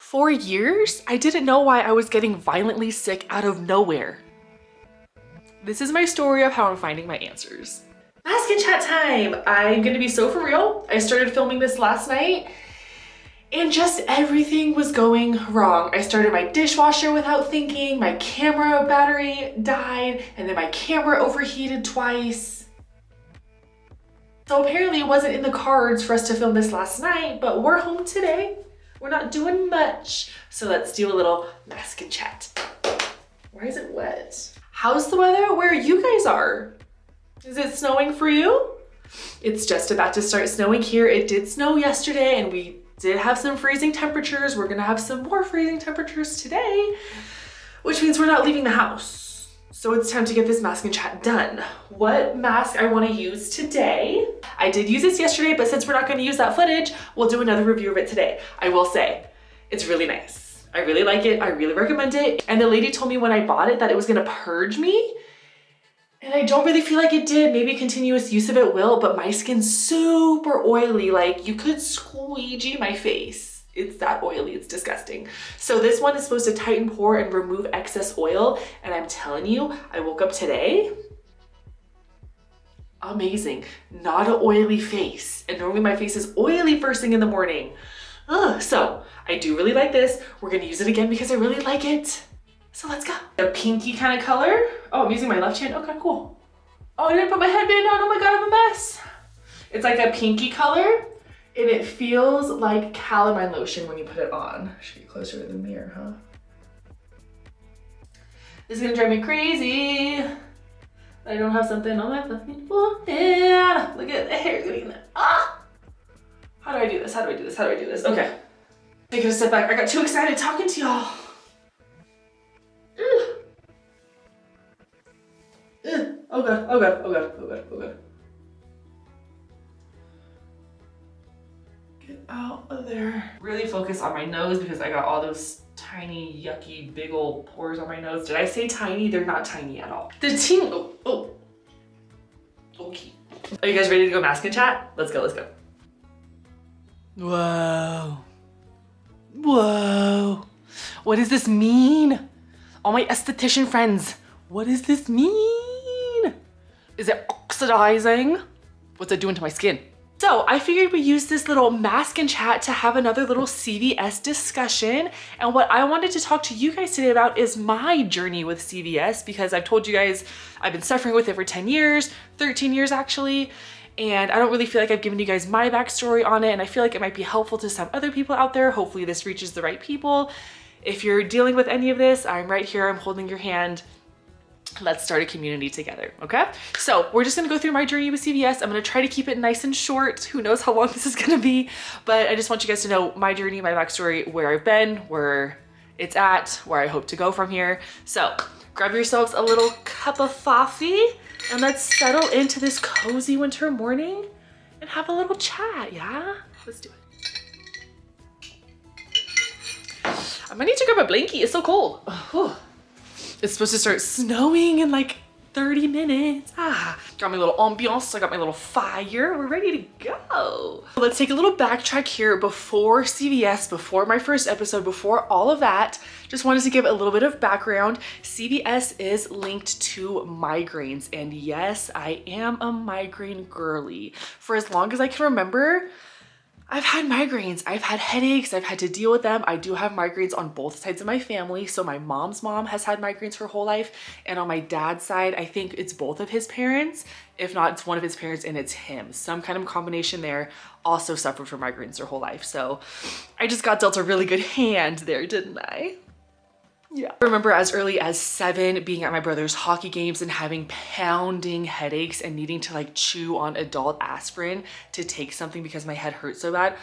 For years, I didn't know why I was getting violently sick out of nowhere. This is my story of how I'm finding my answers. Mask and chat time. I'm gonna be so for real. I started filming this last night and just everything was going wrong. I started my dishwasher without thinking, my camera battery died, and then my camera overheated twice. So apparently it wasn't in the cards for us to film this last night, but we're home today. We're not doing much. So let's do a little mask and chat. Why is it wet? How's the weather where you guys are? Is it snowing for you? It's just about to start snowing here. It did snow yesterday and we did have some freezing temperatures. We're gonna have some more freezing temperatures today, which means we're not leaving the house. So it's time to get this mask and chat done. What mask I wanna use today? I did use this yesterday, but since we're not gonna use that footage, we'll do another review of it today. I will say, it's really nice. I really like it, I really recommend it. And the lady told me when I bought it that it was gonna purge me. And I don't really feel like it did. Maybe continuous use of it will, but my skin's super oily. Like you could squeegee my face. It's that oily, it's disgusting. So this one is supposed to tighten pore and remove excess oil. And I'm telling you, I woke up today, amazing. Not an oily face. And normally my face is oily first thing in the morning. So I do really like this. We're gonna use it again because I really like it. So let's go. A pinky kind of color. Oh, I'm using my left hand. Okay, cool. Oh, I didn't put my headband on. Oh my God, I'm a mess. It's like a pinky color and it feels like calamine lotion when you put it on. Should get closer to the mirror, huh? This is gonna drive me crazy. I don't have something on my fucking forehead. Look at the hair getting there. Ah! How do I do this? How do I do this? How do I do this? Okay. Take a step back. I got too excited talking to y'all. Oh God, oh God, oh God, oh God, oh God. Get out of there. Really focus on my nose because I got all those tiny, yucky, big old pores on my nose. Did I say tiny? They're not tiny at all. The ting, oh. Okay. Are you guys ready to go mask and chat? Let's go, let's go. Whoa. Whoa. What does this mean? All my esthetician friends, what does this mean? Is it oxidizing? What's it doing to my skin? So I figured we use this little mask and chat to have another little CVS discussion. And what I wanted to talk to you guys today about is my journey with CVS, because I've told you guys I've been suffering with it for 10 years, 13 years actually. And I don't really feel like I've given you guys my backstory on it. And I feel like it might be helpful to some other people out there. Hopefully this reaches the right people. If you're dealing with any of this, I'm right here, I'm holding your hand. Let's start a community together, okay? So we're just gonna go through my journey with CVS. I'm gonna try to keep it nice and short. Who knows how long this is gonna be, but I just want you guys to know my journey, my backstory, where I've been, where it's at, where I hope to go from here. So grab yourselves a little cup of coffee and let's settle into this cozy winter morning and have a little chat, yeah? Let's do it. I might need to grab a blankie, it's so cold. It's supposed to start snowing in like 30 minutes. Got my little ambiance, I got my little fire. We're ready to go. Let's take a little backtrack here before CVS, before my first episode, before all of that. Just wanted to give a little bit of background. CVS is linked to migraines. And yes, I am a migraine girly. For as long as I can remember, I've had migraines, I've had headaches, I've had to deal with them. I do have migraines on both sides of my family. So my mom's mom has had migraines her whole life. And on my dad's side, I think it's both of his parents. If not, it's one of his parents and it's him. Some kind of combination there, also suffered from migraines their whole life. So I just got dealt a really good hand there, didn't I? Yeah. I remember as early as 7 being at my brother's hockey games and having pounding headaches and needing to like chew on adult aspirin to take something because my head hurt so bad.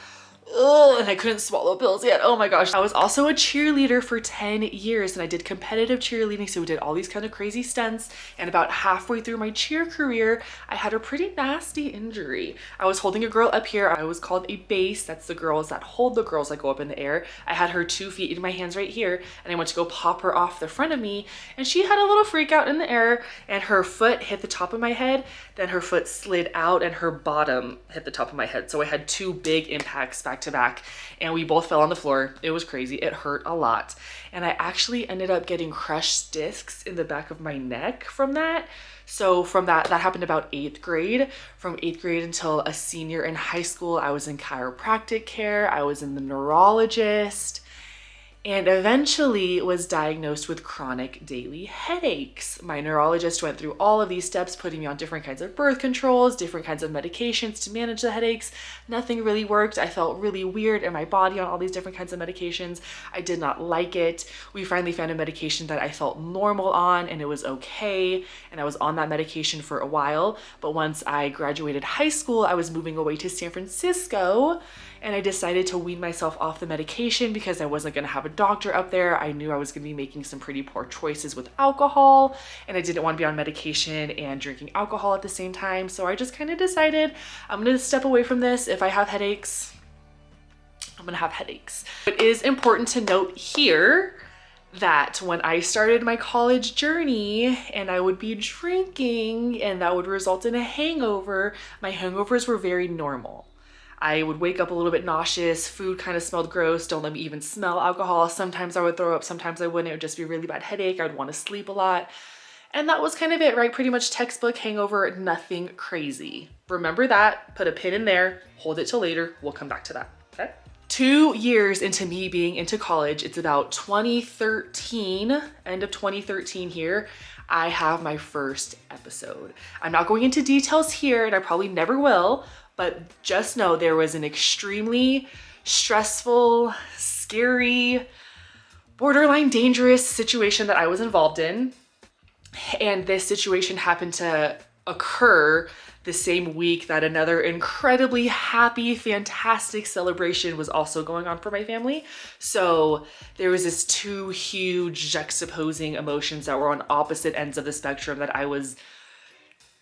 Ugh, and I couldn't swallow pills yet. Oh my gosh. I was also a cheerleader for 10 years and I did competitive cheerleading. So we did all these kind of crazy stunts. And about halfway through my cheer career, I had a pretty nasty injury. I was holding a girl up here. I was called a base. That's the girls that hold the girls that go up in the air. I had her 2 feet in my hands right here. And I went to go pop her off the front of me. And she had a little freak out in the air and her foot hit the top of my head. Then her foot slid out and her bottom hit the top of my head. So I had 2 big impacts back back to back, and we both fell on the floor. It was crazy. It hurt a lot. And I actually ended up getting crushed discs in the back of my neck from that. So from that happened about 8th grade. From 8th grade until a senior in high school, I was in chiropractic care. I was in the neurologist, and eventually was diagnosed with chronic daily headaches. My neurologist went through all of these steps, putting me on different kinds of birth controls, different kinds of medications to manage the headaches. Nothing really worked. I felt really weird in my body on all these different kinds of medications. I did not like it. We finally found a medication that I felt normal on, and it was okay. And I was on that medication for a while. But once I graduated high school, I was moving away to San Francisco, and I decided to wean myself off the medication because I wasn't gonna have a doctor up there. I knew I was gonna be making some pretty poor choices with alcohol, and I didn't want to be on medication and drinking alcohol at the same time. So I just kind of decided I'm gonna step away from this. If I have headaches, I'm gonna have headaches. It is important to note here that when I started my college journey and I would be drinking and that would result in a hangover, my hangovers were very normal. I would wake up a little bit nauseous, food kind of smelled gross, don't let me even smell alcohol. Sometimes I would throw up, sometimes I wouldn't. It would just be a really bad headache. I would want to sleep a lot. And that was kind of it, right? Pretty much textbook hangover, nothing crazy. Remember that, put a pin in there, hold it till later. We'll come back to that, okay? 2 years into me being into college, it's about 2013, end of 2013 here, I have my first episode. I'm not going into details here, and I probably never will, but just know there was an extremely stressful, scary, borderline dangerous situation that I was involved in. And this situation happened to occur the same week that another incredibly happy, fantastic celebration was also going on for my family. So there was this two huge juxtaposing emotions that were on opposite ends of the spectrum that I was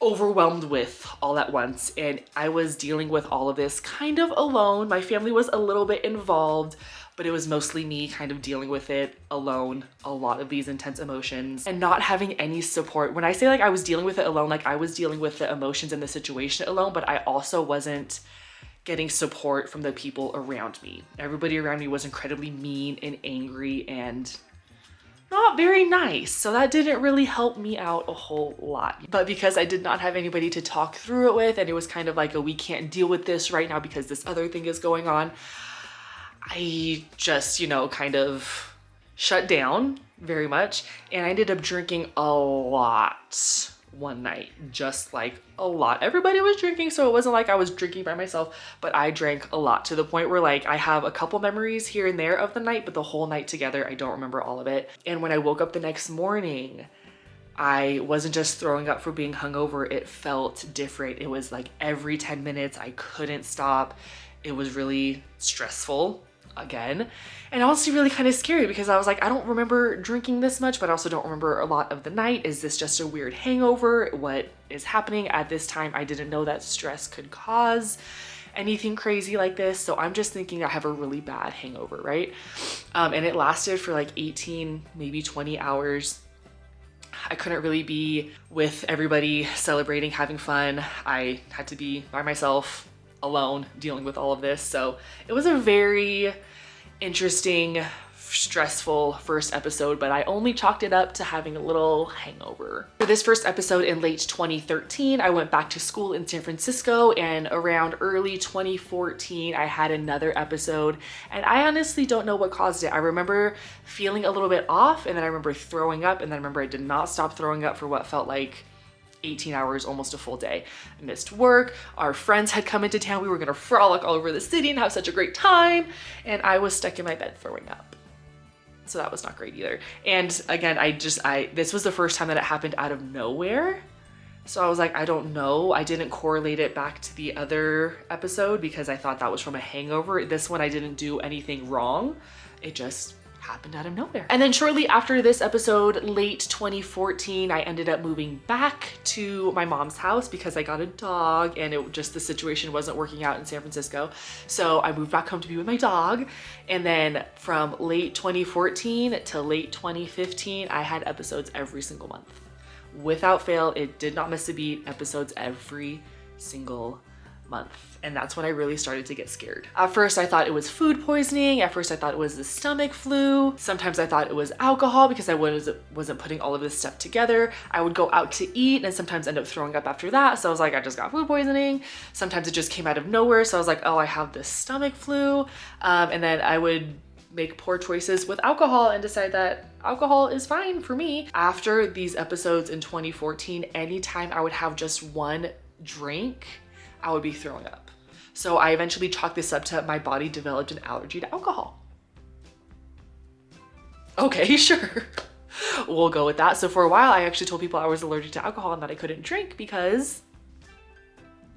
overwhelmed with all at once. And I was dealing with all of this kind of alone. My family was a little bit involved, but it was mostly me kind of dealing with it alone, a lot of these intense emotions and not having any support. When I say like I was dealing with it alone, like I was dealing with the emotions and the situation alone, but I also wasn't getting support from the people around me. Everybody around me was incredibly mean and angry and not very nice. So that didn't really help me out a whole lot. But because I did not have anybody to talk through it with, and it was kind of like we can't deal with this right now because this other thing is going on, I just, kind of shut down very much. And I ended up drinking a lot one night, just like a lot. Everybody was drinking, so it wasn't like I was drinking by myself, but I drank a lot to the point where like I have a couple memories here and there of the night, but the whole night together, I don't remember all of it. And when I woke up the next morning, I wasn't just throwing up for being hungover. It felt different. It was like every 10 minutes, I couldn't stop. It was really stressful again. And honestly really kind of scary because I was like, I don't remember drinking this much, but I also don't remember a lot of the night. Is this just a weird hangover? What is happening at this time? I didn't know that stress could cause anything crazy like this. So I'm just thinking I have a really bad hangover, right? And it lasted for like 18, maybe 20 hours. I couldn't really be with everybody celebrating, having fun. I had to be by myself, alone, dealing with all of this. So it was a very interesting, stressful first episode, but I only chalked it up to having a little hangover. For this first episode in late 2013, I went back to school in San Francisco, and around early 2014, I had another episode, and I honestly don't know what caused it. I remember feeling a little bit off, and then I remember throwing up, and then I remember I did not stop throwing up for what felt like 18 hours, almost a full day. I missed work. Our friends had come into town. We were gonna frolic all over the city and have such a great time. And I was stuck in my bed throwing up. So that was not great either. And again, this was the first time that it happened out of nowhere. So I was like, I don't know. I didn't correlate it back to the other episode because I thought that was from a hangover. This one, I didn't do anything wrong. It just happened out of nowhere. And then shortly after this episode, late 2014, I ended up moving back to my mom's house because I got a dog and the situation wasn't working out in San Francisco. So I moved back home to be with my dog. And then from late 2014 to late 2015, I had episodes every single month. Without fail, it did not miss a beat, episodes every single month. And that's when I really started to get scared. At first I thought it was food poisoning. At first I thought it was the stomach flu. Sometimes I thought it was alcohol because I wasn't putting all of this stuff together. I would go out to eat and sometimes end up throwing up after that. So I was like, I just got food poisoning. Sometimes it just came out of nowhere. So I was like, oh, I have this stomach flu. And then I would make poor choices with alcohol and decide that alcohol is fine for me. After these episodes in 2014, anytime I would have just one drink, I would be throwing up. So I eventually chalked this up to my body developed an allergy to alcohol. Okay, sure. We'll go with that. So for a while, I actually told people I was allergic to alcohol and that I couldn't drink because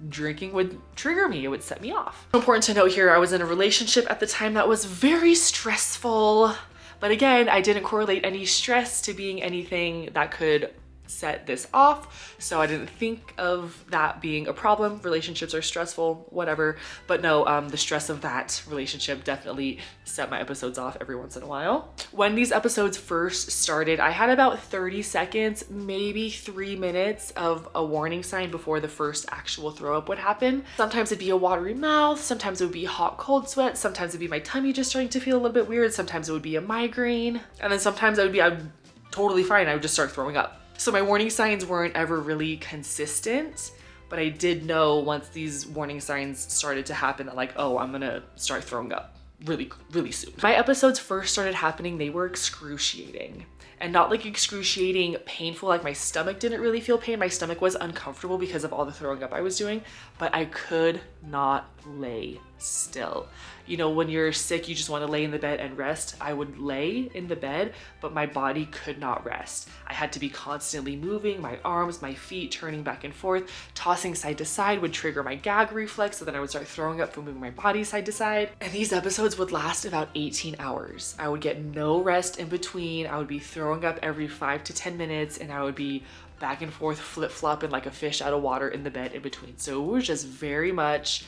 drinking would trigger me. It would set me off. Important to note here, I was in a relationship at the time that was very stressful. But again, I didn't correlate any stress to being anything that could set this off. So I didn't think of that being a problem. Relationships are stressful, whatever. But no, the stress of that relationship definitely set my episodes off every once in a while. When these episodes first started, I had about 30 seconds, maybe 3 minutes of a warning sign before the first actual throw up would happen. Sometimes it'd be a watery mouth, sometimes it would be hot, cold sweat, sometimes it'd be my tummy just starting to feel a little bit weird, sometimes it would be a migraine, and then sometimes I'm totally fine, I would just start throwing up. So my warning signs weren't ever really consistent, but I did know once these warning signs started to happen that like, oh, I'm gonna start throwing up really, really soon. My episodes first started happening, they were excruciating. And not like excruciating painful, like my stomach didn't really feel pain. My stomach was uncomfortable because of all the throwing up I was doing, but I could not lay still. You know, when you're sick, you just want to lay in the bed and rest. I would lay in the bed, but my body could not rest. I had to be constantly moving, my arms, my feet, turning back and forth, tossing side to side would trigger my gag reflex, so then I would start throwing up from moving my body side to side. And these episodes would last about 18 hours. I would get no rest in between. I would be throwing up every 5 to 10 minutes, and I would be back and forth flip-flopping like a fish out of water in the bed in between. So it was just very much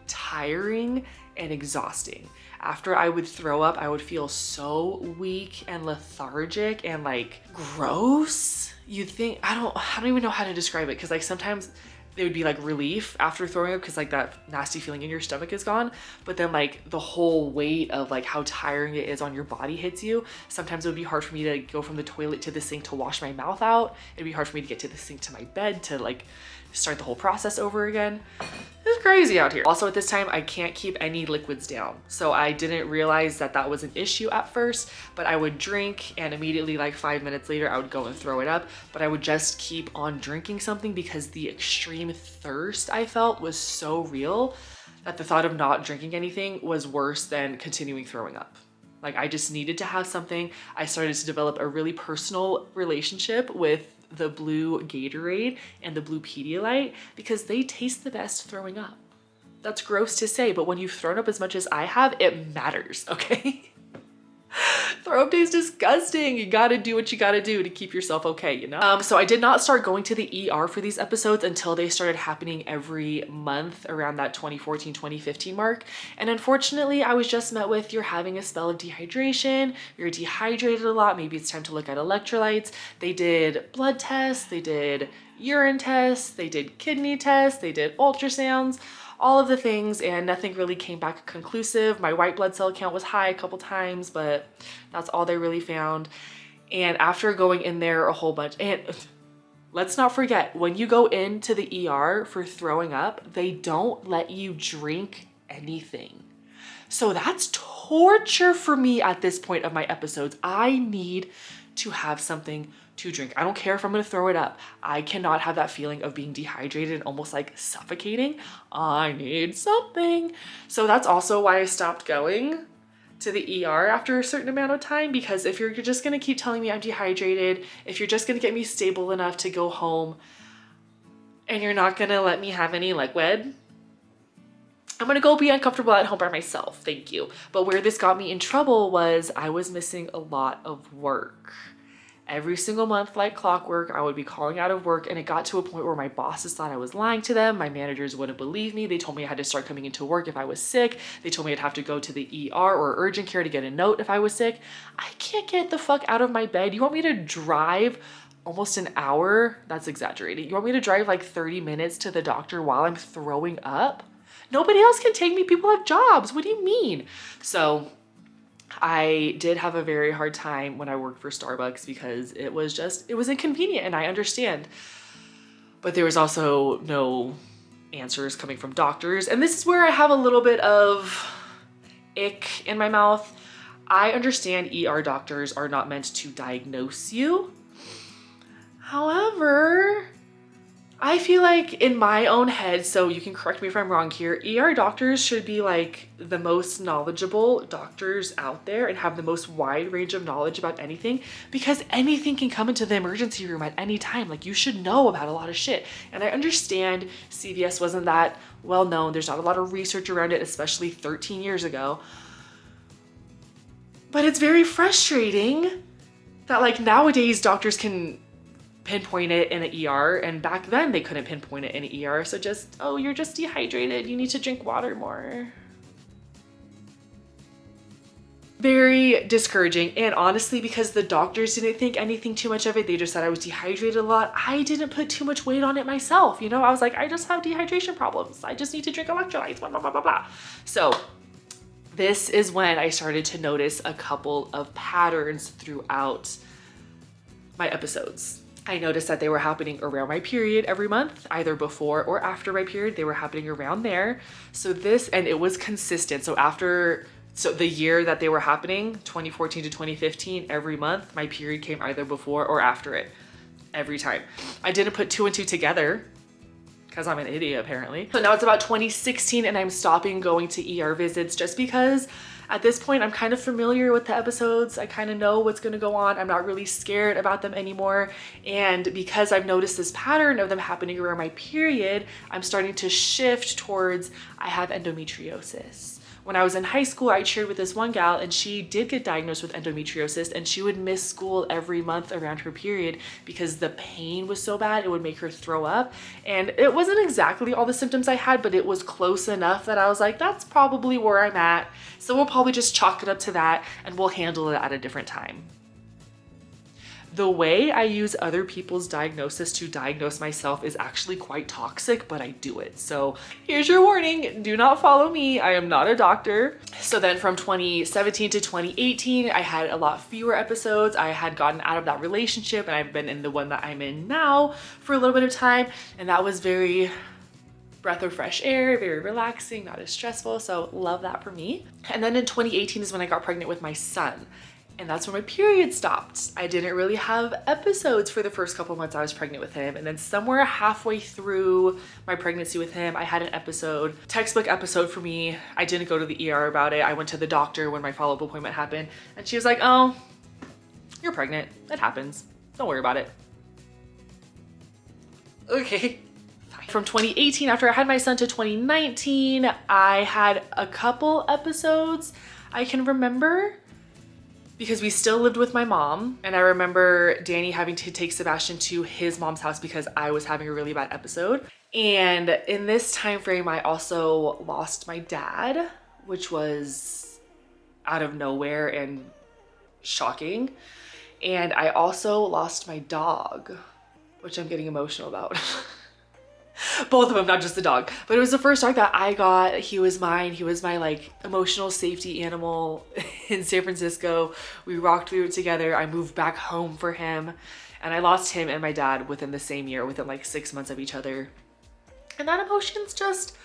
tiring and exhausting. After I would throw up, I would feel so weak and lethargic and like gross. You'd think, I don't even know how to describe it, because like sometimes it would be like relief after throwing up because like that nasty feeling in your stomach is gone, but then like the whole weight of like how tiring it is on your body hits you. Sometimes it would be hard for me to go from the toilet to the sink to wash my mouth out. It'd be hard for me to get to the sink to my bed to like start the whole process over again. It's crazy out here. Also at this time, I can't keep any liquids down. So I didn't realize that that was an issue at first, but I would drink and immediately like 5 minutes later, I would go and throw it up, but I would just keep on drinking something because the extreme thirst I felt was so real that the thought of not drinking anything was worse than continuing throwing up. Like I just needed to have something. I started to develop a really personal relationship with the blue Gatorade and the blue Pedialyte because they taste the best throwing up. That's gross to say, but when you've thrown up as much as I have, it matters, okay? Throw up tastes disgusting. You gotta do what you gotta do to keep yourself okay, you know? So I did not start going to the ER for these episodes until they started happening every month around that 2014, 2015 mark. And unfortunately, I was just met with, you're having a spell of dehydration, you're dehydrated a lot, maybe it's time to look at electrolytes. They did blood tests, they did urine tests, they did kidney tests, they did ultrasounds, all of the things, and nothing really came back conclusive. My white blood cell count was high a couple times, but that's all they really found. And after going in there a whole bunch, and let's not forget, when you go into the ER for throwing up, they don't let you drink anything. So that's torture for me at this point of my episodes. I need to have something to drink. I don't care if I'm gonna throw it up. I cannot have that feeling of being dehydrated and almost like suffocating. I need something. So that's also why I stopped going to the ER after a certain amount of time, because if you're just gonna keep telling me I'm dehydrated, if you're just gonna get me stable enough to go home and you're not gonna let me have any liquid, I'm gonna go be uncomfortable at home by myself, thank you. But where this got me in trouble was I was missing a lot of work. Every single month, like clockwork, I would be calling out of work, and it got to a point where my bosses thought I was lying to them. My managers wouldn't believe me. They told me I had to start coming into work if I was sick. They told me I'd have to go to the ER or urgent care to get a note if I was sick. I can't get the fuck out of my bed. You want me to drive almost an hour? That's exaggerated. You want me to drive like 30 minutes to the doctor while I'm throwing up? Nobody else can take me. People have jobs. What do you mean? So I did have a very hard time when I worked for Starbucks because it was inconvenient, and I understand. But there was also no answers coming from doctors. And this is where I have a little bit of ick in my mouth. I understand ER doctors are not meant to diagnose you. However, I feel like in my own head, so you can correct me if I'm wrong here, ER doctors should be like the most knowledgeable doctors out there and have the most wide range of knowledge about anything, because anything can come into the emergency room at any time. Like, you should know about a lot of shit. And I understand CVS wasn't that well known. There's not a lot of research around it, especially 13 years ago. But it's very frustrating that like nowadays doctors can pinpoint it in an ER, and back then they couldn't pinpoint it in an ER. So just, oh, you're just dehydrated, you need to drink water more. Very discouraging. And honestly, because the doctors didn't think anything too much of it, they just said I was dehydrated a lot. I didn't put too much weight on it myself. You know, I was like, I just have dehydration problems. I just need to drink electrolytes, blah, blah, blah, blah, blah. So this is when I started to notice a couple of patterns throughout my episodes. I noticed that they were happening around my period every month, either before or after my period. They were happening around there. So and it was consistent. So the year that they were happening, 2014 to 2015, every month, my period came either before or after it, every time. I didn't put 2 and 2 together because I'm an idiot apparently. So now it's about 2016 and I'm stopping going to ER visits just because at this point, I'm kind of familiar with the episodes. I kind of know what's gonna go on. I'm not really scared about them anymore. And because I've noticed this pattern of them happening around my period, I'm starting to shift towards, I have endometriosis. When I was in high school, I cheered with this one gal and she did get diagnosed with endometriosis, and she would miss school every month around her period because the pain was so bad, it would make her throw up. And it wasn't exactly all the symptoms I had, but it was close enough that I was like, that's probably where I'm at. So we'll probably just chalk it up to that and we'll handle it at a different time. The way I use other people's diagnosis to diagnose myself is actually quite toxic, but I do it. So here's your warning, do not follow me. I am not a doctor. So then from 2017 to 2018, I had a lot fewer episodes. I had gotten out of that relationship and I've been in the one that I'm in now for a little bit of time. And that was very breath of fresh air, very relaxing, not as stressful. So love that for me. And then in 2018 is when I got pregnant with my son. And that's when my period stopped. I didn't really have episodes for the first couple months I was pregnant with him. And then somewhere halfway through my pregnancy with him, I had an episode, textbook episode for me. I didn't go to the ER about it. I went to the doctor when my follow-up appointment happened. And she was like, oh, you're pregnant. It happens. Don't worry about it. Okay. From 2018, after I had my son, to 2019, I had a couple episodes I can remember, because we still lived with my mom. And I remember Danny having to take Sebastian to his mom's house because I was having a really bad episode. And in this time frame, I also lost my dad, which was out of nowhere and shocking. And I also lost my dog, which I'm getting emotional about. Both of them, not just the dog. But it was the first dog that I got. He was mine. He was my like emotional safety animal in San Francisco. We rocked through it together. I moved back home for him. And I lost him and my dad within the same year, within like 6 months of each other. And that emotion's just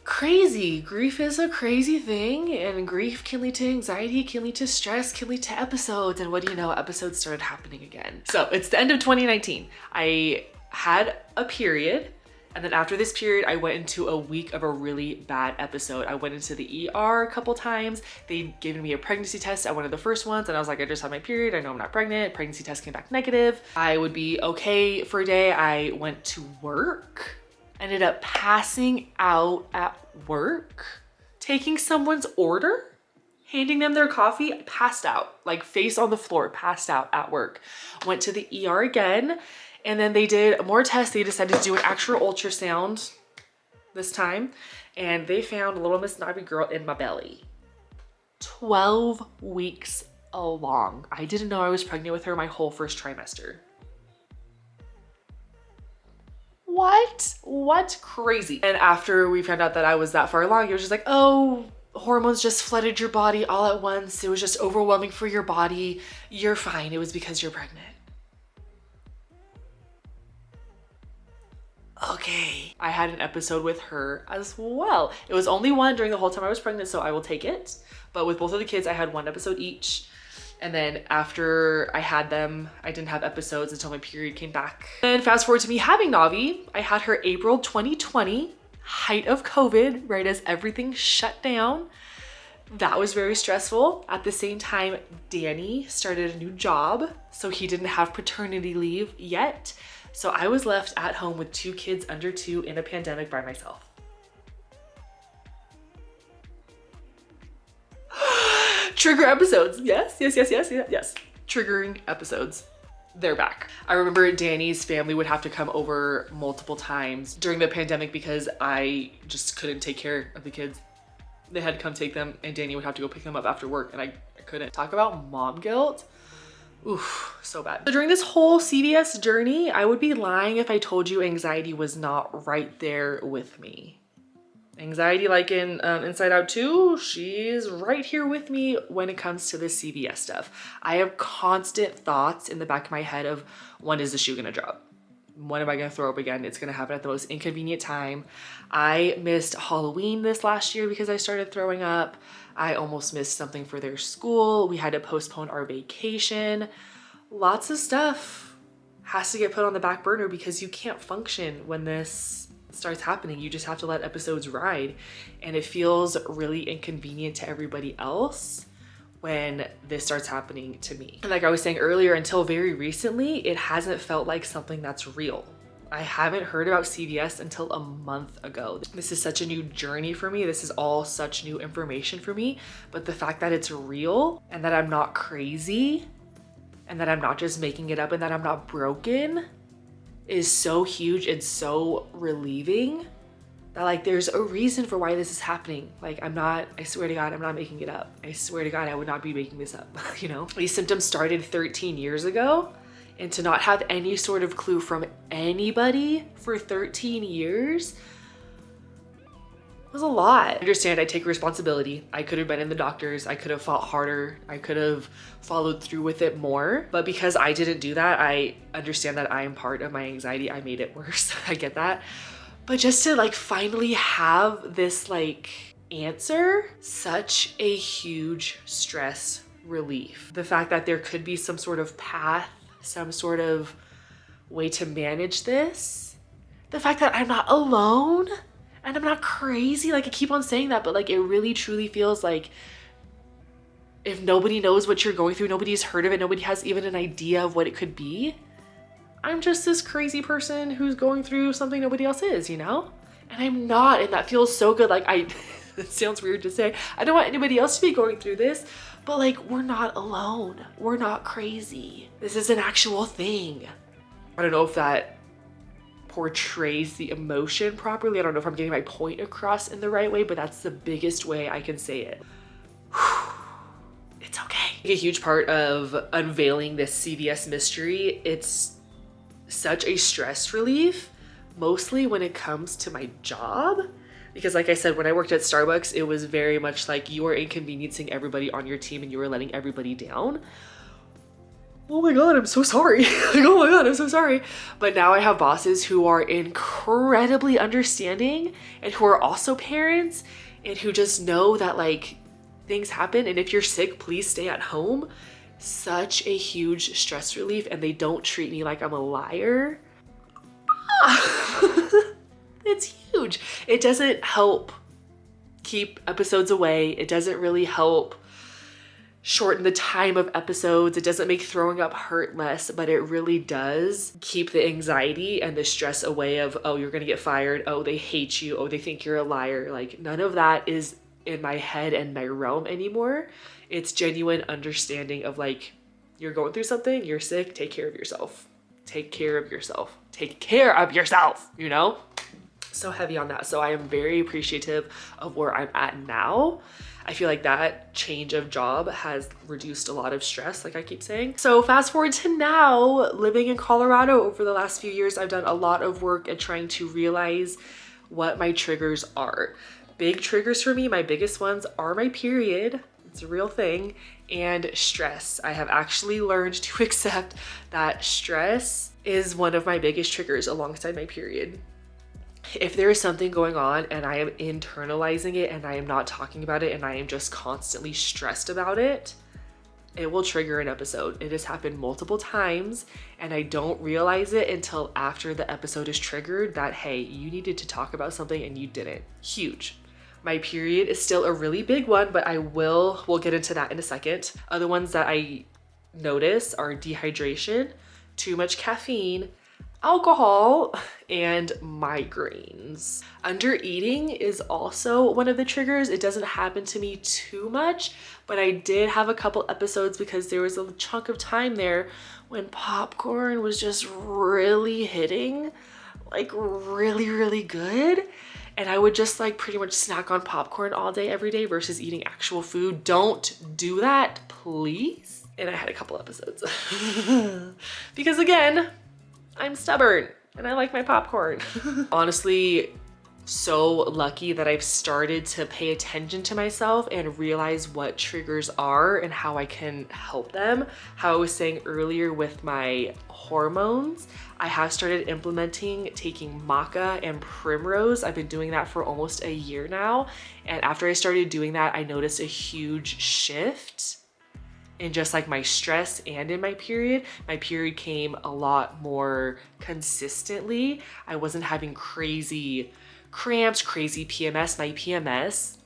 crazy. Grief is a crazy thing, and grief can lead to anxiety, can lead to stress, can lead to episodes. And what do you know? Episodes started happening again. So it's the end of 2019. I had a period. And then after this period, I went into a week of a really bad episode. I went into the ER a couple times. They'd given me a pregnancy test at one of the first ones. And I was like, I just had my period. I know I'm not pregnant. Pregnancy test came back negative. I would be okay for a day. I went to work, ended up passing out at work, taking someone's order, handing them their coffee, passed out, like face on the floor, passed out at work. Went to the ER again. And then they did more tests. They decided to do an actual ultrasound this time. And they found little Miss Navi girl in my belly. 12 weeks along. I didn't know I was pregnant with her my whole first trimester. What? Crazy. And after we found out that I was that far along, it was just like, oh, hormones just flooded your body all at once. It was just overwhelming for your body. You're fine. It was because you're pregnant. Okay. I had an episode with her as well. It was only one during the whole time I was pregnant, so I will take it. But with both of the kids, I had one episode each. And then after I had them, I didn't have episodes until my period came back. And fast forward to me having Navi, I had her April 2020, height of COVID, right as everything shut down. That was very stressful. At the same time, Danny started a new job, so he didn't have paternity leave yet. So I was left at home with 2 kids under 2 in a pandemic by myself. Trigger episodes. Yes. Triggering episodes. They're back. I remember Danny's family would have to come over multiple times during the pandemic because I just couldn't take care of the kids. They had to come take them and Danny would have to go pick them up after work and I couldn't. Talk about mom guilt. Oof, so bad. So during this whole CVS journey, I would be lying if I told you anxiety was not right there with me. Anxiety, like in Inside Out 2, she's right here with me when it comes to this CVS stuff. I have constant thoughts in the back of my head of when is the shoe gonna drop? When am I gonna throw up again? It's gonna happen at the most inconvenient time. I missed Halloween this last year because I started throwing up. I almost missed something for their school. We had to postpone our vacation. Lots of stuff has to get put on the back burner because you can't function when this starts happening. You just have to let episodes ride. And it feels really inconvenient to everybody else when this starts happening to me. And like I was saying earlier, until very recently, it hasn't felt like something that's real. I haven't heard about CVS until a month ago. This is such a new journey for me. This is all such new information for me. But the fact that it's real and that I'm not crazy and that I'm not just making it up and that I'm not broken is so huge and so relieving that like there's a reason for why this is happening. Like I swear to God, I'm not making it up. I swear to God, I would not be making this up, you know? These symptoms started 13 years ago. And to not have any sort of clue from anybody for 13 years was a lot. I understand I take responsibility. I could have been in the doctors. I could have fought harder. I could have followed through with it more. But because I didn't do that, I understand that I am part of my anxiety. I made it worse. I get that. But just to like finally have this like answer, such a huge stress relief. The fact that there could be some sort of path, some sort of way to manage this. The fact that I'm not alone and I'm not crazy. Like I keep on saying that, but like it really truly feels like if nobody knows what you're going through, nobody's heard of it, nobody has even an idea of what it could be. I'm just this crazy person who's going through something nobody else is, you know? And I'm not, and that feels so good. Like it sounds weird to say, I don't want anybody else to be going through this, but like, we're not alone. We're not crazy. This is an actual thing. I don't know if that portrays the emotion properly. I don't know if I'm getting my point across in the right way, but that's the biggest way I can say it. It's okay. A huge part of unveiling this CVS mystery, it's such a stress relief, mostly when it comes to my job. Because like I said, when I worked at Starbucks, it was very much like you are inconveniencing everybody on your team and you are letting everybody down. Oh my God, I'm so sorry. Like, oh my God, I'm so sorry. But now I have bosses who are incredibly understanding and who are also parents and who just know that like things happen. And if you're sick, please stay at home. Such a huge stress relief. And they don't treat me like I'm a liar. It's huge. It doesn't help keep episodes away. It doesn't really help shorten the time of episodes. It doesn't make throwing up hurt less, but it really does keep the anxiety and the stress away of, oh, you're gonna get fired. Oh, they hate you. Oh, they think you're a liar. Like none of that is in my head and my realm anymore. It's genuine understanding of like, you're going through something, you're sick, take care of yourself. Take care of yourself. Take care of yourself, you know? so heavy on that. So I am very appreciative of where I'm at now. I feel like that change of job has reduced a lot of stress, like I keep saying. So fast forward to now, living in Colorado over the last few years, I've done a lot of work at trying to realize what my triggers are. Big triggers for me, my biggest ones are my period, it's a real thing, and stress. I have actually learned to accept that stress is one of my biggest triggers alongside my period. If there is something going on and I am internalizing it and I am not talking about it and I am just constantly stressed about it, it will trigger an episode. It has happened multiple times and I don't realize it until after the episode is triggered that, hey, you needed to talk about something and you didn't. Huge. My period is still a really big one, but we'll get into that in a second. Other ones that I notice are dehydration, too much caffeine, alcohol, and migraines. Undereating is also one of the triggers. It doesn't happen to me too much, but I did have a couple episodes because there was a chunk of time there when popcorn was just really hitting, like really, really good. And I would just like pretty much snack on popcorn all day, every day versus eating actual food. Don't do that, please. And I had a couple episodes because again, I'm stubborn and I like my popcorn. Honestly, so lucky that I've started to pay attention to myself and realize what triggers are and how I can help them. How I was saying earlier with my hormones, I have started implementing taking maca and primrose. I've been doing that for almost a year now. And after I started doing that, I noticed a huge shift in just like my stress and in my period. My period came a lot more consistently. I wasn't having crazy cramps, crazy PMS. My PMS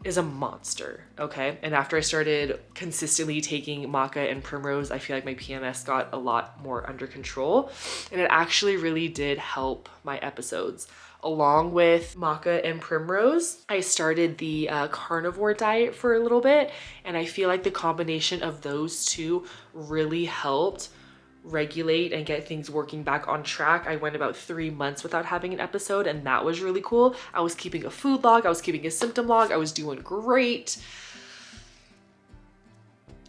is a monster, okay? And after I started consistently taking maca and primrose, I feel like my PMS got a lot more under control. And it actually really did help my episodes. Along with maca and primrose, I started the carnivore diet for a little bit, and I feel like the combination of those two really helped regulate and get things working back on track. I went about 3 months without having an episode, and that was really cool. I was keeping a food log, I was keeping a symptom log, I was doing great.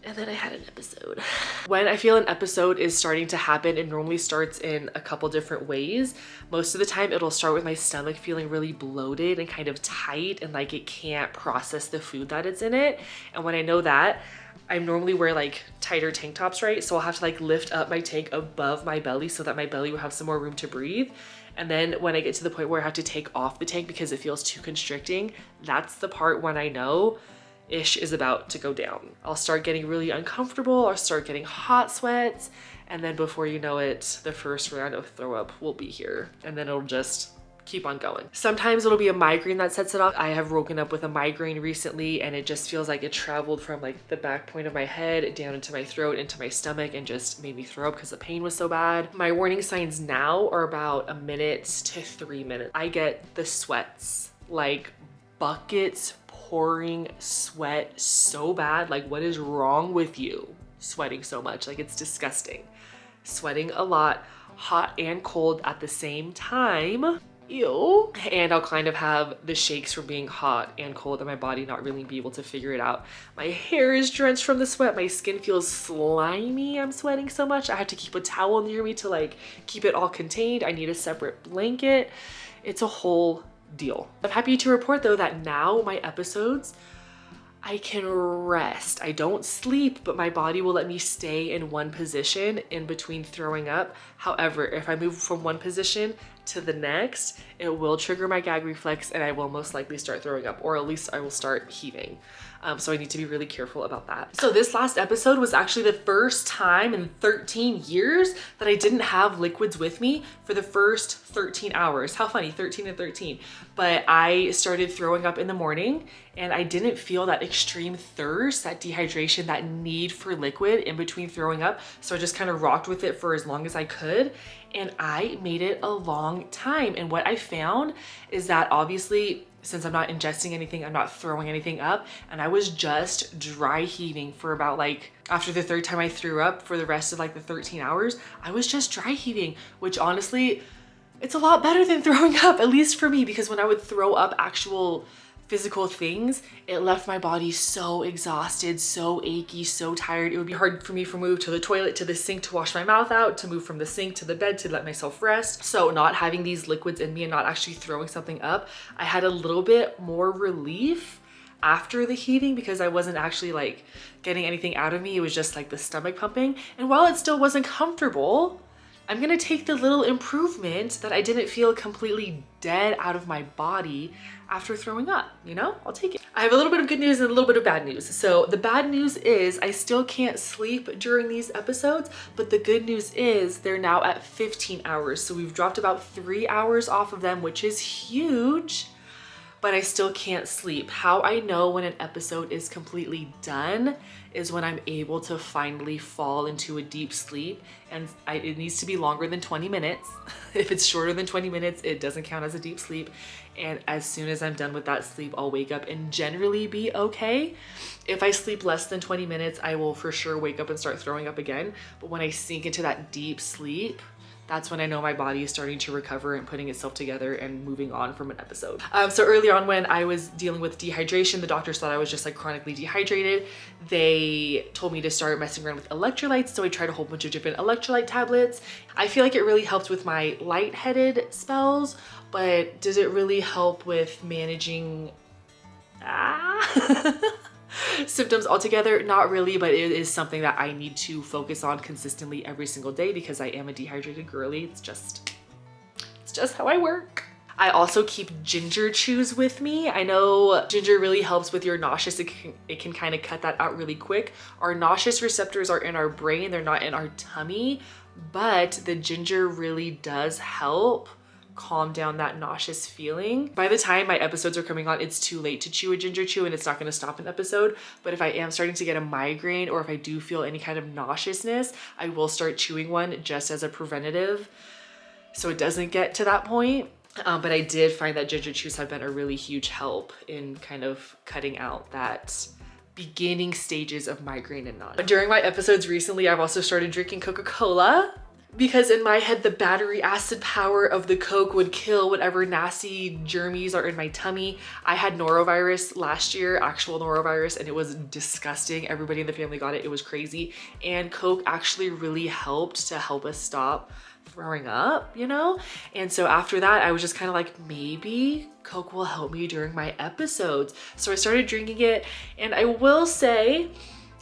And then I had an episode. When I feel an episode is starting to happen, it normally starts in a couple different ways. Most of the time it'll start with my stomach feeling really bloated and kind of tight and like it can't process the food that is in it. And when I know that, I normally wear like tighter tank tops, right? So I'll have to like lift up my tank above my belly so that my belly will have some more room to breathe. And then when I get to the point where I have to take off the tank because it feels too constricting, that's the part when I know ish is about to go down. I'll start getting really uncomfortable, I'll start getting hot sweats, and then before you know it, the first round of throw up will be here, and then it'll just keep on going. Sometimes it'll be a migraine that sets it off. I have woken up with a migraine recently and it just feels like it traveled from like the back point of my head down into my throat, into my stomach, and just made me throw up because the pain was so bad. My warning signs now are about 1 minute to 3 minutes. I get the sweats, like buckets pouring sweat so bad. Like, what is wrong with you sweating so much? Like, it's disgusting. Sweating a lot, hot and cold at the same time. Ew. And I'll kind of have the shakes from being hot and cold and my body not really be able to figure it out. My hair is drenched from the sweat. My skin feels slimy. I'm sweating so much. I have to keep a towel near me to like keep it all contained. I need a separate blanket. It's a whole deal. I'm happy to report though that now my episodes, I can rest. I don't sleep, but my body will let me stay in one position in between throwing up. However, if I move from one position to the next, it will trigger my gag reflex and I will most likely start throwing up, or at least I will start heaving. So I need to be really careful about that. So this last episode was actually the first time in 13 years that I didn't have liquids with me for the first 13 hours. How funny, 13 and 13. But I started throwing up in the morning and I didn't feel that extreme thirst, that dehydration, that need for liquid in between throwing up. So I just kind of rocked with it for as long as I could. And I made it a long time. And what I found is that obviously, since I'm not ingesting anything, I'm not throwing anything up, and I was just dry heaving for about like, after the third time I threw up for the rest of like the 13 hours, I was just dry heaving, which honestly It's a lot better than throwing up, at least for me, because when I would throw up actual physical things, it left my body so exhausted, so achy, so tired. It would be hard for me to move to the toilet, to the sink, to wash my mouth out, to move from the sink to the bed, to let myself rest. So not having these liquids in me and not actually throwing something up, I had a little bit more relief after the heaving because I wasn't actually like getting anything out of me. It was just like the stomach pumping. And while it still wasn't comfortable, I'm gonna take the little improvement that I didn't feel completely dead out of my body after throwing up, you know? I'll take it. I have a little bit of good news and a little bit of bad news. So the bad news is I still can't sleep during these episodes, but the good news is they're now at 15 hours. So we've dropped about 3 hours off of them, which is huge, but I still can't sleep. How I know when an episode is completely done is when I'm able to finally fall into a deep sleep, and it needs to be longer than 20 minutes. If it's shorter than 20 minutes, it doesn't count as a deep sleep. And as soon as I'm done with that sleep, I'll wake up and generally be okay. If I sleep less than 20 minutes, I will for sure wake up and start throwing up again. But when I sink into that deep sleep, that's when I know my body is starting to recover and putting itself together and moving on from an episode. So early on when I was dealing with dehydration, the doctors thought I was just like chronically dehydrated. They told me to start messing around with electrolytes. So I tried a whole bunch of different electrolyte tablets. I feel like it really helped with my lightheaded spells, but does it really help with managing symptoms altogether? Not really, but it is something that I need to focus on consistently every single day because I am a dehydrated girly. It's just how I work. I also keep ginger chews with me. I know ginger really helps with your nauseous. It can kind of cut that out really quick. Our nauseous receptors are in our brain, they're not in our tummy, but the ginger really does help calm down that nauseous feeling. By the time my episodes are coming on, it's too late to chew a ginger chew and it's not gonna stop an episode. But if I am starting to get a migraine or if I do feel any kind of nauseousness, I will start chewing one just as a preventative so it doesn't get to that point. But I did find that ginger chews have been a really huge help in kind of cutting out that beginning stages of migraine and nausea. But during my episodes recently, I've also started drinking Coca-Cola, because in my head, the battery acid power of the Coke would kill whatever nasty germies are in my tummy. I had norovirus last year, actual norovirus, and it was disgusting. Everybody in the family got it. It was crazy. And Coke actually really helped to help us stop throwing up, you know? And so after that, I was just kind of like, maybe Coke will help me during my episodes. So I started drinking it, and I will say,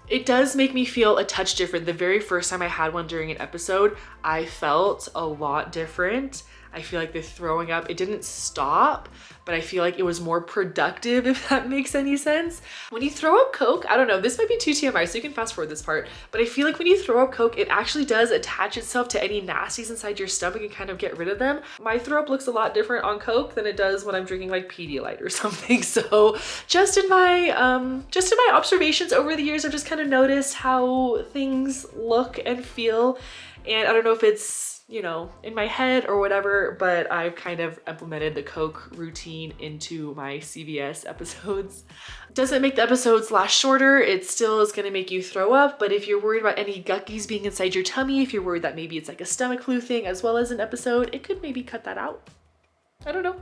it does make me feel a touch different. The very first time I had one during an episode, I felt a lot different. I feel like the throwing up, it didn't stop, but I feel like it was more productive, if that makes any sense. When you throw up Coke, I don't know, this might be too TMI, so you can fast forward this part, but I feel like when you throw up Coke, it actually does attach itself to any nasties inside your stomach and kind of get rid of them. My throw up looks a lot different on Coke than it does when I'm drinking like Pedialyte or something. So just in my observations over the years, I've just kind of noticed how things look and feel. And I don't know if it's, you know, in my head or whatever, but I've kind of implemented the Coke routine into my CVS episodes. Doesn't make the episodes last shorter. It still is gonna make you throw up, but if you're worried about any guckies being inside your tummy, if you're worried that maybe it's like a stomach flu thing as well as an episode, it could maybe cut that out. I don't know.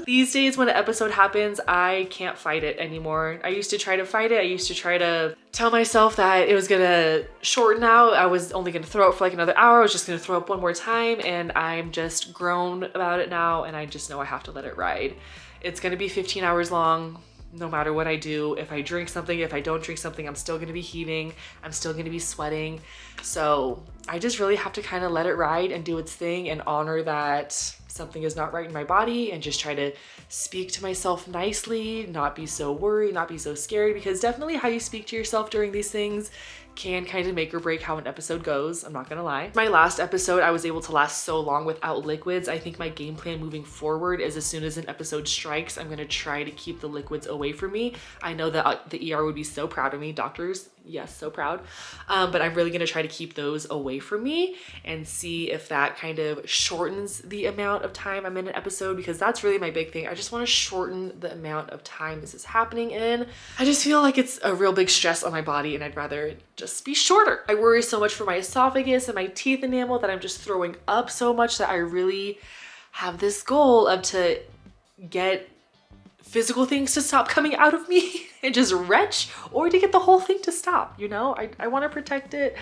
These days when an episode happens, I can't fight it anymore. I used to try to fight it. I used to try to tell myself that it was gonna shorten out. I was only gonna throw up for like another hour. I was just gonna throw up one more time, and I'm just grown about it now, and I just know I have to let it ride. It's gonna be 15 hours long. No matter what I do, if I drink something, if I don't drink something, I'm still gonna be heaving, I'm still gonna be sweating. So I just really have to kind of let it ride and do its thing and honor that something is not right in my body, and just try to speak to myself nicely, not be so worried, not be so scared, because definitely how you speak to yourself during these things can kind of make or break how an episode goes. I'm not gonna lie. My last episode, I was able to last so long without liquids. I think my game plan moving forward is as soon as an episode strikes, I'm gonna try to keep the liquids away from me. I know that the ER would be so proud of me. Doctors, Yes, so proud. But I'm really gonna try to keep those away from me and see if that kind of shortens the amount of time I'm in an episode, because that's really my big thing. I just wanna shorten the amount of time this is happening in. I just feel like it's a real big stress on my body and I'd rather it just be shorter. I worry so much for my esophagus and my teeth enamel that I'm just throwing up so much that I really have this goal of to get physical things to stop coming out of me and just retch, or to get the whole thing to stop, you know? I want to protect it.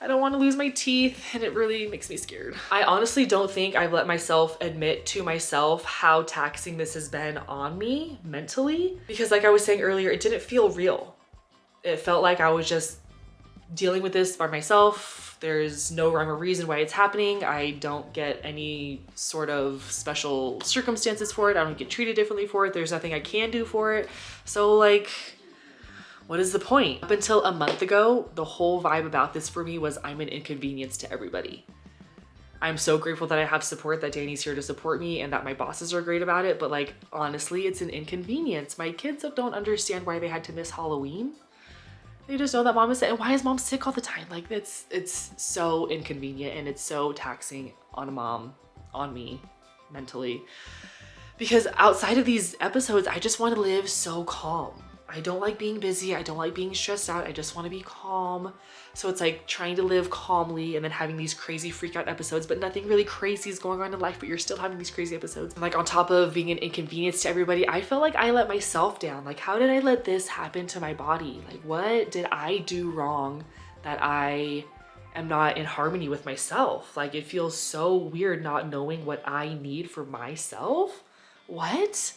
I don't want to lose my teeth, and it really makes me scared. I honestly don't think I've let myself admit to myself how taxing this has been on me mentally, because like I was saying earlier, it didn't feel real. It felt like I was just dealing with this by myself. There's no rhyme or reason why it's happening. I don't get any sort of special circumstances for it. I don't get treated differently for it. There's nothing I can do for it. So like, what is the point? Up until a month ago, the whole vibe about this for me was I'm an inconvenience to everybody. I'm so grateful that I have support, that Danny's here to support me and that my bosses are great about it. But like, honestly, it's an inconvenience. My kids don't understand why they had to miss Halloween. They just know that mom is sick. And why is mom sick all the time? Like it's so inconvenient and it's so taxing on a mom, on me mentally. Because outside of these episodes, I just want to live so calm. I don't like being busy. I don't like being stressed out. I just want to be calm. So it's like trying to live calmly and then having these crazy freak out episodes, but nothing really crazy is going on in life, but you're still having these crazy episodes. And like on top of being an inconvenience to everybody, I felt like I let myself down. Like, how did I let this happen to my body? Like, what did I do wrong that I am not in harmony with myself? Like, it feels so weird not knowing what I need for myself. What?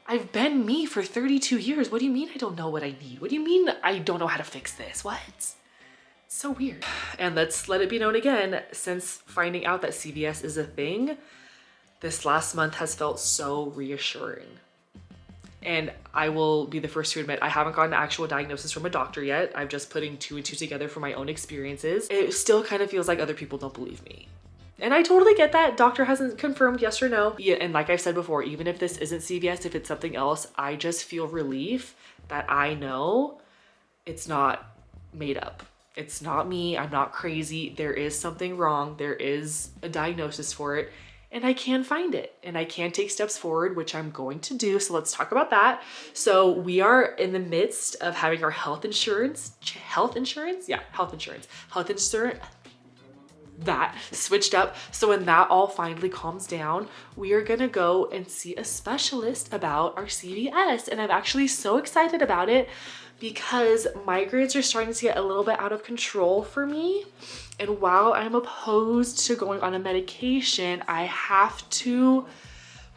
I've been me for 32 years. What do you mean I don't know what I need? What do you mean I don't know how to fix this? What? So weird. And let's let it be known again, since finding out that CVS is a thing, this last month has felt so reassuring. And I will be the first to admit, I haven't gotten an actual diagnosis from a doctor yet. I'm just putting 2 and 2 together from my own experiences. It still kind of feels like other people don't believe me. And I totally get that. Doctor hasn't confirmed yes or no. Yeah, and like I've said before, even if this isn't CVS, if it's something else, I just feel relief that I know it's not made up. It's not me. I'm not crazy. There is something wrong. There is a diagnosis for it, and I can find it and I can take steps forward, which I'm going to do. So let's talk about that. So we are in the midst of having our health insurance that switched up. So when that all finally calms down, we are gonna go and see a specialist about our CVS. And I'm actually so excited about it because migraines are starting to get a little bit out of control for me. And while I'm opposed to going on a medication, I have to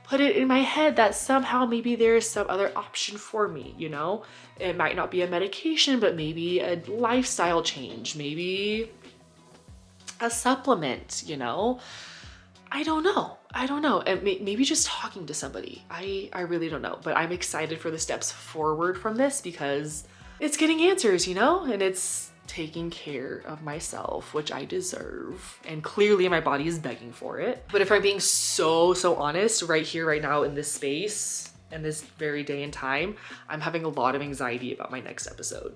put it in my head that somehow maybe there's some other option for me, you know? It might not be a medication, but maybe a lifestyle change, maybe a supplement, you know? I don't know. And maybe just talking to somebody. I really don't know, but I'm excited for the steps forward from this because it's getting answers, you know? And it's taking care of myself, which I deserve. And clearly my body is begging for it. But if I'm being so honest, right here, right now in this space and this very day and time, I'm having a lot of anxiety about my next episode.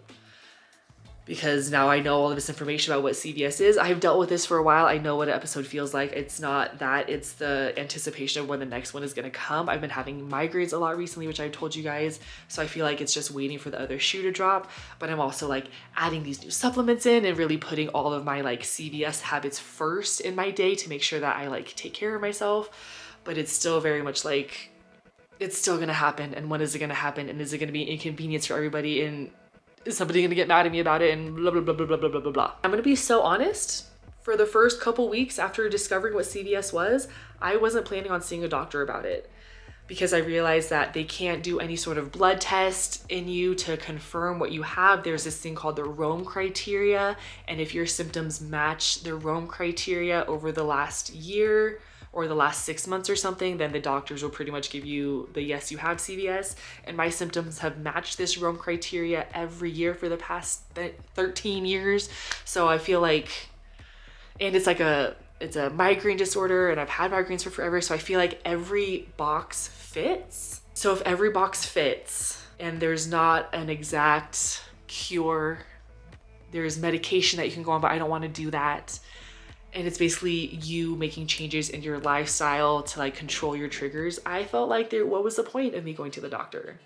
Because now I know all of this information about what CVS is. I've dealt with this for a while. I know what an episode feels like. It's not that, it's the anticipation of when the next one is gonna come. I've been having migraines a lot recently, which I've told you guys. So I feel like it's just waiting for the other shoe to drop. But I'm also like adding these new supplements in and really putting all of my like CVS habits first in my day to make sure that I like take care of myself. But it's still very much like, it's still gonna happen. And when is it gonna happen? And is it gonna be an inconvenience for everybody? And is somebody gonna get mad at me about it? And blah, blah, blah, blah, blah, blah, blah, blah. I'm gonna be so honest. For the first couple weeks after discovering what CVS was, I wasn't planning on seeing a doctor about it because I realized that they can't do any sort of blood test in you to confirm what you have. There's this thing called the Rome criteria. And if your symptoms match the Rome criteria over the last year or the last 6 months or something, then the doctors will pretty much give you the yes, you have CVS. And my symptoms have matched this Rome criteria every year for the past 13 years. So I feel like, and it's a migraine disorder and I've had migraines for forever. So I feel like every box fits. So if every box fits and there's not an exact cure There's medication that you can go on, but I don't want to do that. And it's basically you making changes in your lifestyle to like control your triggers. I felt like what was the point of me going to the doctor?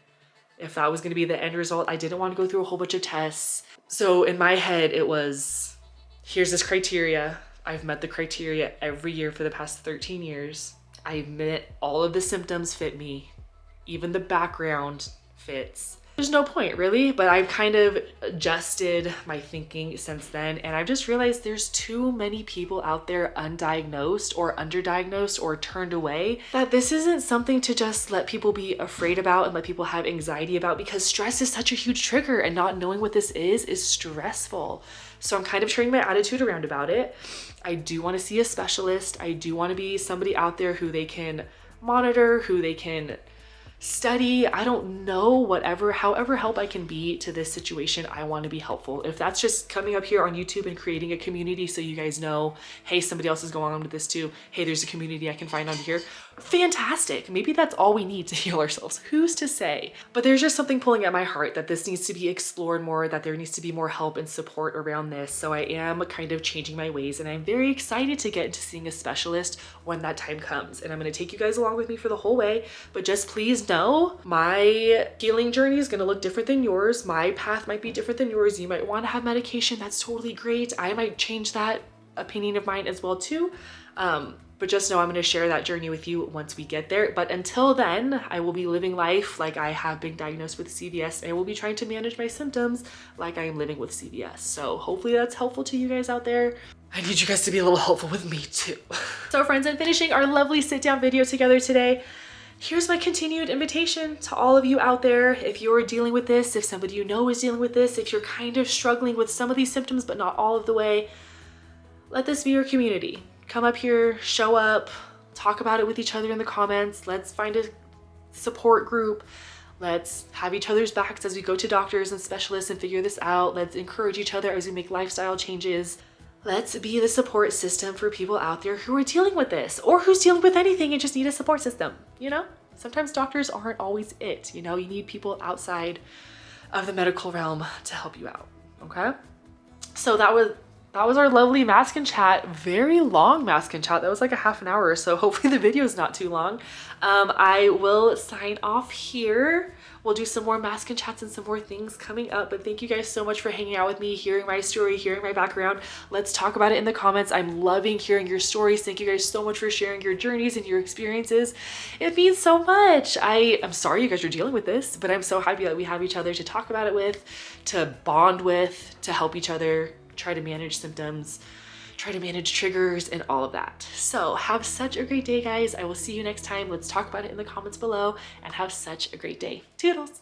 If that was going to be the end result, I didn't want to go through a whole bunch of tests. So in my head, it was, here's this criteria. I've met the criteria every year for the past 13 years. I admit all of the symptoms fit me. Even the background fits. There's no point really, but I've kind of adjusted my thinking since then. And I've just realized there's too many people out there undiagnosed or underdiagnosed or turned away, that this isn't something to just let people be afraid about and let people have anxiety about, because stress is such a huge trigger and not knowing what this is stressful. So I'm kind of turning my attitude around about it. I do want to see a specialist. I do want to be somebody out there who they can monitor, who they can study. I don't know, however help I can be to this situation, I want to be helpful. If that's just coming up here on YouTube and creating a community so you guys know, hey, somebody else is going on with this too. Hey, there's a community I can find on here. Fantastic. Maybe that's all we need to heal ourselves. Who's to say? But there's just something pulling at my heart that this needs to be explored more, that there needs to be more help and support around this. So I am kind of changing my ways, and I'm very excited to get into seeing a specialist when that time comes. And I'm going to take you guys along with me for the whole way, but just please know my healing journey is going to look different than yours. My path might be different than yours. You might want to have medication. That's totally great. I might change that opinion of mine as well too. But just know I'm going to share that journey with you once we get there. But until then, I will be living life like I have been diagnosed with CVS, and I will be trying to manage my symptoms like I am living with CVS. So hopefully that's helpful to you guys out there. I need you guys to be a little helpful with me too. So friends, in finishing our lovely sit down video together today, here's my continued invitation to all of you out there. If you're dealing with this, if somebody you know is dealing with this, if you're kind of struggling with some of these symptoms but not all of the way, let this be your community. Come up here, show up, talk about it with each other in the comments. Let's find a support group. Let's have each other's backs as we go to doctors and specialists and figure this out. Let's encourage each other as we make lifestyle changes. Let's be the support system for people out there who are dealing with this, or who's dealing with anything and just need a support system, you know? Sometimes doctors aren't always it, you know? You need people outside of the medical realm to help you out, okay? So that was our lovely mask and chat. Very long mask and chat. That was like a half an hour or so. Hopefully the video is not too long. I will sign off here. We'll do some more mask and chats and some more things coming up. But thank you guys so much for hanging out with me, hearing my story, hearing my background. Let's talk about it in the comments. I'm loving hearing your stories. Thank you guys so much for sharing your journeys and your experiences. It means so much. I'm sorry you guys are dealing with this, but I'm so happy that we have each other to talk about it with, to bond with, to help each other try to manage symptoms, try to manage triggers, and all of that. So have such a great day, guys. I will see you next time. Let's talk about it in the comments below, and have such a great day. Toodles.